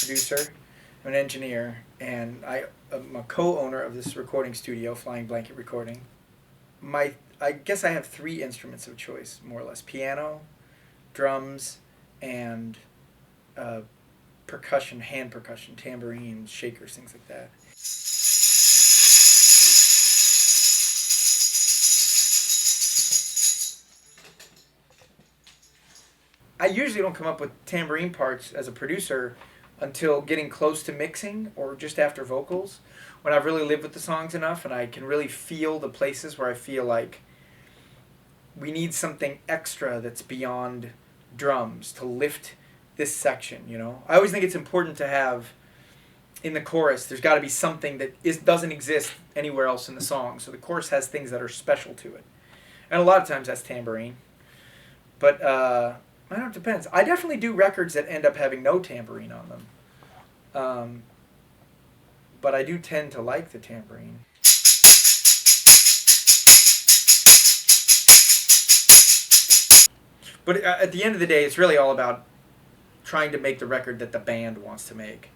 producer, I'm an engineer, and I'm a co-owner of this recording studio, Flying Blanket Recording. I guess I have 3 instruments of choice, more or less: piano, drums, and percussion, hand percussion, tambourines, shakers, things like that. I usually don't come up with tambourine parts as a producer until getting close to mixing or just after vocals, when I've really lived with the songs enough and I can really feel the places where I feel like we need something extra that's beyond drums to lift this section, you know? I always think it's important to have, in the chorus, there's got to be something that doesn't exist anywhere else in the song. So the chorus has things that are special to it. And a lot of times that's tambourine. But I don't know, it depends. I definitely do records that end up having no tambourine on them. But I do tend to like the tambourine. But at the end of the day, it's really all about trying to make the record that the band wants to make.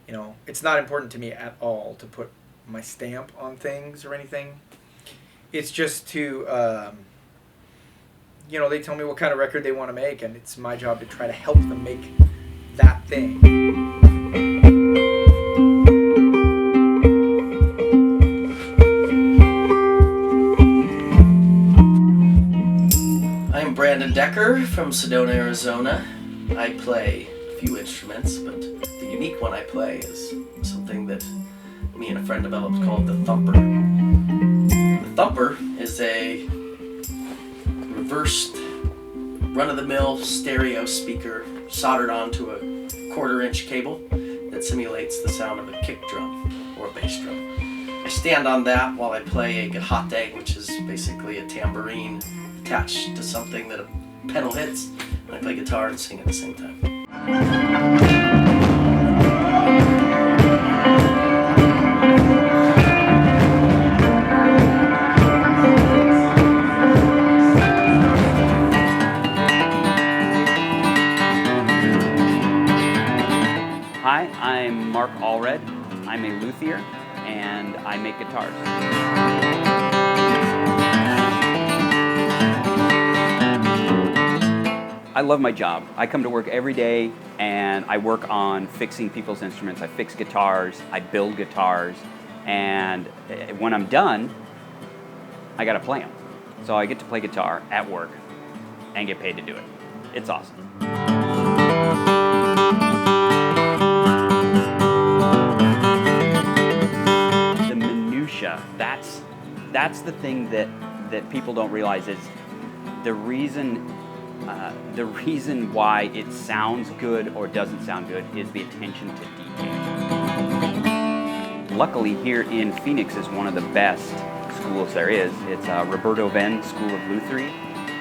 You know, it's not important to me at all to put my stamp on things or anything. It's just to, you know, they tell me what kind of record they want to make, and it's my job to try to help them make that thing. I'm Brandon Decker from Sedona, Arizona. I play a few instruments, but the unique one I play is something that me and a friend developed called the thumper. The thumper is a reversed, run-of-the-mill stereo speaker soldered onto a 1/4-inch cable that simulates the sound of a kick drum or a bass drum. I stand on that while I play a gahate, which is basically a tambourine attached to something that a pedal hits, and I play guitar and sing at the same time. Hi, I'm Mark Allred. I'm a luthier, and I make guitars. I love my job. I come to work every day and I work on fixing people's instruments. I fix guitars, I build guitars, and when I'm done, I gotta play them. So I get to play guitar at work and get paid to do it. It's awesome. The minutia, that's the thing that people don't realize is the reason why it sounds good or doesn't sound good is the attention to detail. Luckily, here in Phoenix is one of the best schools there is. It's Roberto Venn School of Luthiery,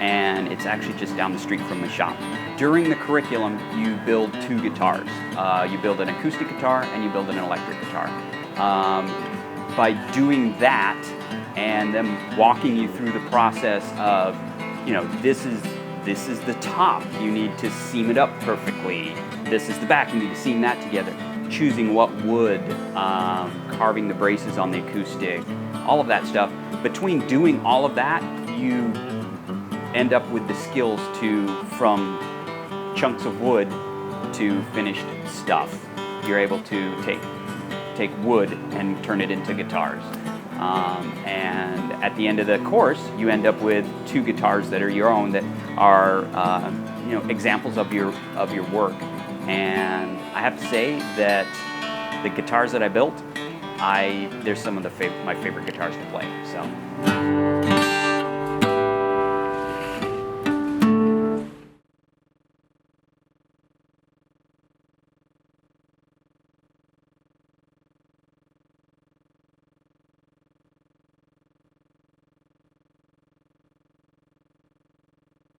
and it's actually just down the street from the shop. During the curriculum, you build 2 guitars. You build an acoustic guitar and you build an electric guitar. By doing that and them walking you through the process of, you know, this is the top, you need to seam it up perfectly. This is the back, you need to seam that together. Choosing what wood, carving the braces on the acoustic, all of that stuff. Between doing all of that, you end up with the skills from chunks of wood to finished stuff. You're able to take wood and turn it into guitars. And at the end of the course, you end up with 2 guitars that are your own, that are you know, examples of your work. And I have to say that the guitars that I built, they're some of my favorite guitars to play. So.